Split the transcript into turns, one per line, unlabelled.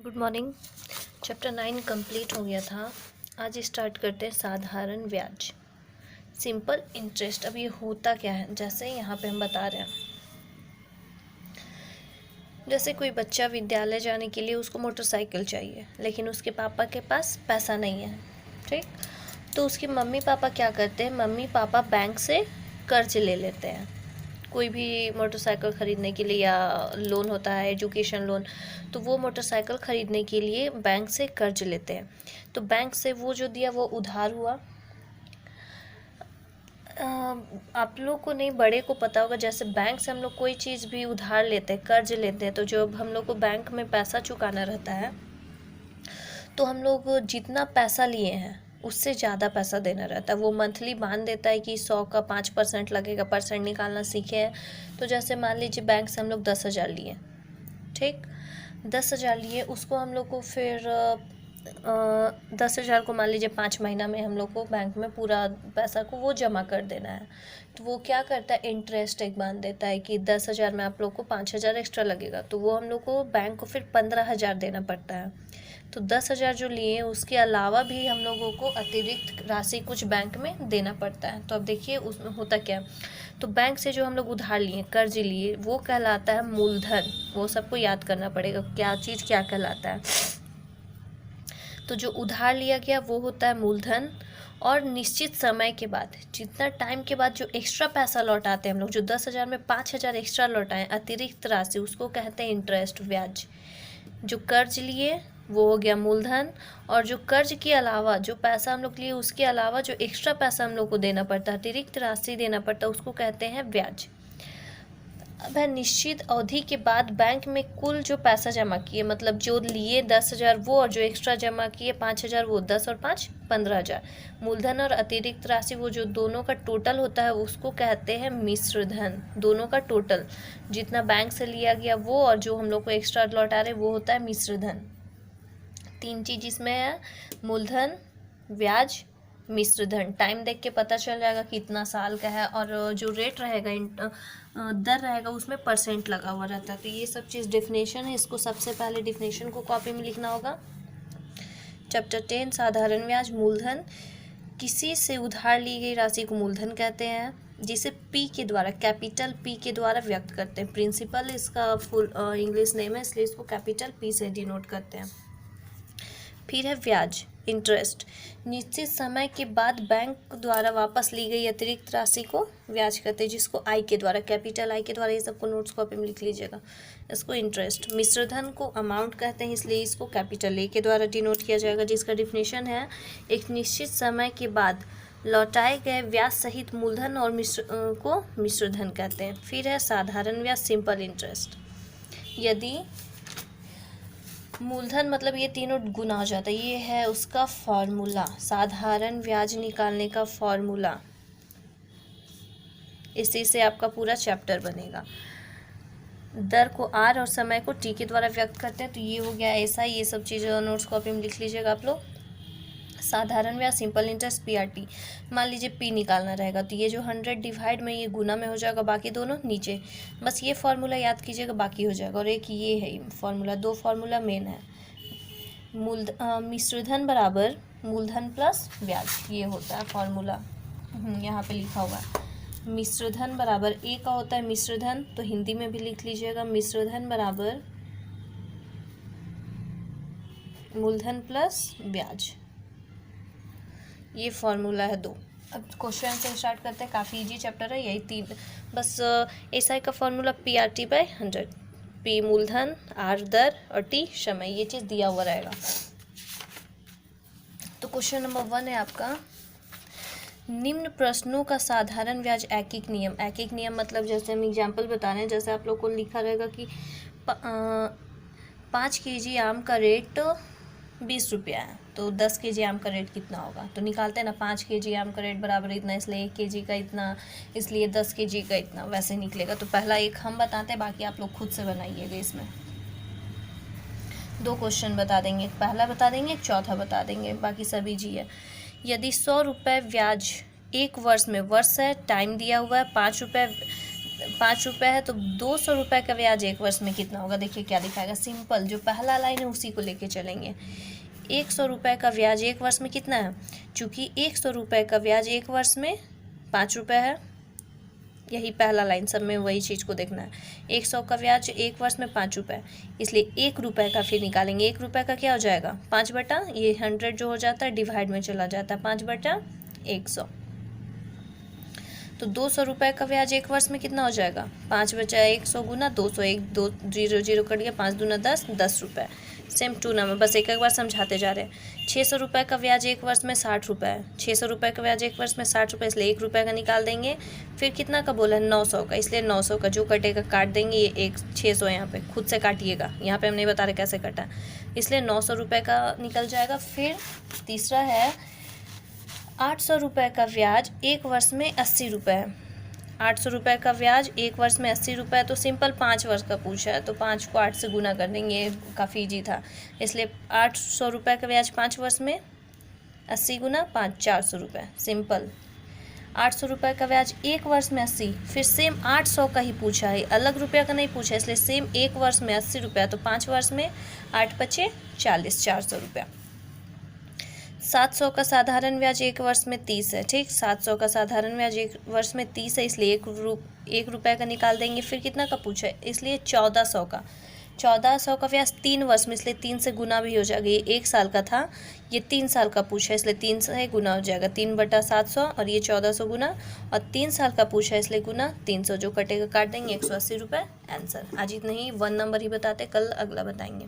Good morning. Chapter 9 complete हो गया था। आज स्टार्ट करते हैं साधारण ब्याज, सिंपल इंटरेस्ट। अब ये होता क्या है, जैसे यहाँ पे हम बता रहे हैं, जैसे कोई बच्चा विद्यालय जाने के लिए उसको मोटरसाइकिल चाहिए, लेकिन उसके पापा के पास पैसा नहीं है। ठीक, तो उसके मम्मी पापा क्या करते हैं, मम्मी पापा बैंक से कर्ज ले लेते हैं कोई भी मोटरसाइकिल ख़रीदने के लिए, या लोन होता है एजुकेशन लोन, तो वो मोटरसाइकिल ख़रीदने के लिए बैंक से कर्ज लेते हैं। तो बैंक से वो जो दिया वो उधार हुआ। आप लोग को नहीं, बड़े को पता होगा, जैसे बैंक से हम लोग कोई चीज़ भी उधार लेते हैं, कर्ज लेते हैं, तो जब हम लोग को बैंक में पैसा चुकाना रहता है तो हम लोग जितना पैसा लिए हैं उससे ज़्यादा पैसा देना रहता है। वो मंथली बांध देता है कि 100 का 5% लगेगा, परसेंट निकालना सीखे हैं। तो जैसे मान लीजिए बैंक से हम लोग 10,000 लिए, ठीक, 10,000 लिए, उसको हम लोग को फिर 10,000 को मान लीजिए 5 महीना में हम लोग को बैंक में पूरा पैसा को वो जमा कर देना है। तो वो क्या करता है, इंटरेस्ट एक बांध देता है कि 10,000 में आप लोग को 5,000 एक्स्ट्रा लगेगा, तो वो हम लोग को बैंक को फिर 15,000 देना पड़ता है। तो 10,000 जो लिए उसके अलावा भी हम लोगों को अतिरिक्त राशि कुछ बैंक में देना पड़ता है। तो अब देखिए उसमें होता क्या, तो बैंक से जो हम लोग उधार लिए, कर्ज लिए, वो कहलाता है मूलधन। वो सबको याद करना पड़ेगा क्या चीज़ क्या कहलाता है। तो जो उधार लिया गया वो होता है मूलधन, और निश्चित समय के बाद, जितना टाइम के बाद जो एक्स्ट्रा पैसा लौटाते हैं हम लोग, जो 10,000 में 5,000 एक्स्ट्रा लौटाएं अतिरिक्त राशि, उसको कहते हैं इंटरेस्ट, ब्याज। जो कर्ज लिए वो हो गया मूलधन, और जो कर्ज के अलावा जो पैसा हम लोग लिए उसके अलावा जो एक्स्ट्रा पैसा हम लोग को देना पड़ता है, अतिरिक्त राशि देना पड़ता है, उसको कहते हैं ब्याज। अब है निश्चित अवधि के बाद बैंक में कुल जो पैसा जमा किए, मतलब जो लिए 10,000 वो, और जो एक्स्ट्रा जमा किए 5,000 वो, 10 और 5 15,000, मूलधन और अतिरिक्त राशि, वो जो दोनों का टोटल होता है उसको कहते हैं मिश्र धन। दोनों का टोटल जितना बैंक से लिया गया वो और जो हम लोग को एक्स्ट्रा लौटा रहे वो होता है मिश्र धन। तीन चीज़ इसमें है, मूलधन, ब्याज, मिश्र धन। टाइम देख के पता चल जाएगा कितना साल का है, और जो रेट रहेगा, दर रहेगा, उसमें परसेंट लगा हुआ रहता है। तो ये सब चीज़ डेफिनेशन है, इसको सबसे पहले डेफिनेशन को कॉपी में लिखना होगा। चैप्टर 10 साधारण ब्याज, मूलधन। किसी से उधार ली गई राशि को मूलधन कहते हैं, जिसे पी के द्वारा, कैपिटल पी के द्वारा व्यक्त करते हैं। प्रिंसिपल इसका फुल इंग्लिश नेम है, इसलिए इसको कैपिटल पी से डिनोट करते हैं। फिर है ब्याज, इंटरेस्ट। निश्चित समय के बाद बैंक द्वारा वापस ली गई अतिरिक्त राशि को ब्याज कहते हैं, जिसको आई के द्वारा, कैपिटल आई के द्वारा, ये सबको नोट्स कॉपी में लिख लीजिएगा, इसको इंटरेस्ट। मिश्रधन को अमाउंट कहते हैं, इसलिए इसको कैपिटल ए के द्वारा डिनोट किया जाएगा, जिसका डिफिनेशन है एक निश्चित समय के बाद लौटाए गए ब्याज सहित मूलधन और को मिश्रधन कहते हैं। फिर है साधारण ब्याज, सिंपल इंटरेस्ट। यदि मूलधन मतलब ये तीनों गुना हो जाता है, ये है उसका फॉर्मूला, साधारण ब्याज निकालने का फॉर्मूला। इसी से आपका पूरा चैप्टर बनेगा। दर को आर और समय को टी के द्वारा व्यक्त करते हैं, तो ये हो गया ऐसा। ये सब चीज़ें नोट्स कॉपी में लिख लीजिएगा आप लोग। साधारण ब्याज, simple interest, P R T. मान लीजिए पी निकालना रहेगा, तो ये जो 100 डिवाइड में ये गुना में हो जाएगा, बाकी दोनों नीचे। बस ये फार्मूला याद कीजिएगा, बाकी हो जाएगा। और एक ये है फार्मूला, दो फार्मूला मेन है। मिश्रधन बराबर मूलधन प्लस ब्याज, ये होता है फार्मूला, यहाँ पे लिखा हुआ है। मिश्रधन बराबर ए का होता है मिश्रधन, तो हिंदी में भी लिख लीजिएगा, मिश्रधन बराबर मूलधन प्लस ब्याज, ये फॉर्मूला है दो। अब क्वेश्चन से स्टार्ट करते हैं, काफ़ी इजी चैप्टर है, यही तीन बस। एस आई का formula P R T by 100, P मूलधन, आर दर और टी समय, ये चीज़ दिया हुआ रहेगा। तो क्वेश्चन नंबर 1 है आपका, निम्न प्रश्नों का साधारण ब्याज ऐकिक नियम। ऐकिक नियम मतलब जैसे हम एग्जाम्पल बता रहे हैं, जैसे आप लोग को लिखा रहेगा कि 5 kg आम का रेट 20 रुपया है, तो 10 kg आम का रेट कितना होगा, तो निकालते हैं ना, 5 kg आम का रेट बराबर इतना, इसलिए 1 kg का इतना, इसलिए 10 kg का इतना, वैसे निकलेगा। तो पहला एक हम बताते हैं, बाकी आप लोग खुद से बनाइएगा। इसमें दो क्वेश्चन बता देंगे, एक पहला बता देंगे, एक चौथा बता देंगे, बाकी सभी जी है। यदि 100 रुपये ब्याज एक वर्ष में, वर्ष है, टाइम दिया हुआ है 5 रुपये 5 रुपये है तो 200 रुपये का ब्याज एक वर्ष में कितना होगा, देखिए क्या दिखाएगा। सिंपल, जो पहला लाइन है उसी को लेके चलेंगे। 100 रुपये का ब्याज एक वर्ष में कितना है, चूँकि 100 रुपये का ब्याज एक वर्ष में 5 रुपये है, यही पहला लाइन, सब में वही चीज़ को देखना है। 100 का ब्याज एक वर्ष में 5 रुपये, इसलिए 1 रुपये का फिर निकालेंगे। 1 रुपये का क्या हो जाएगा, 5 बटा ये 100 जो हो जाता है डिवाइड में चला जाता है, 5 बटा 100। तो 200 रुपये का ब्याज एक वर्ष में कितना हो जाएगा, 5 बचा 100 गुना 200, 1 2 0 0 कट गया, 5 दूना 10, 10 रुपये। सेम टू नंबर, बस एक बार समझाते जा रहे हैं। 600 रुपये का ब्याज एक वर्ष में 60 रुपये है। 600 रुपये का ब्याज एक वर्ष में 60 रुपये, इसलिए 1 रुपये का निकाल देंगे। फिर कितना का बोला है, 900 का, इसलिए 900 का जो कटेगा काट देंगे। ये एक 600 यहाँ पे खुद से काटिएगा, यहाँ पे हम नहीं बता रहे कैसे कटा, इसलिए 900 रुपये का निकल जाएगा। फिर तीसरा है 800 रुपये का ब्याज एक वर्ष में 80 रुपये है। 800 रुपये का ब्याज एक वर्ष में 80 रुपये, तो सिंपल 5 वर्ष का पूछा है तो 5 को 8 से गुना कर देंगे, ये काफ़ी ईजी था। इसलिए 800 रुपये का ब्याज 5 वर्ष में 80 गुना 5, 400 रुपये। सिंपल। 800 रुपये का ब्याज एक वर्ष में 80, फिर सेम 800 का ही पूछा है, अलग रुपया का नहीं पूछा, इसलिए सेम एक वर्ष में 80 रुपया, तो 5 वर्ष में 8 पचे 40, 400 रुपया। 700 का साधारण ब्याज एक वर्ष में 30 है, ठीक। 700 का साधारण ब्याज एक वर्ष में 30 है, इसलिए 1 रुपये का निकाल देंगे। फिर कितना का पूछा है, इसलिए 1400 का। 1400 का ब्याज 3 वर्ष में, इसलिए 3 से गुना भी हो जाएगा। ये 1 साल का था, ये 3 साल का पूछा है, इसलिए 3 से गुना हो जाएगा। 3 बटा 700 और ये 1400 गुना, और 3 साल का पूछा है इसलिए गुना 300, जो कटेगा काट देंगे, 180 रुपये आंसर। आज इतना ही, 1 नंबर ही बताते, कल अगला बताएंगे।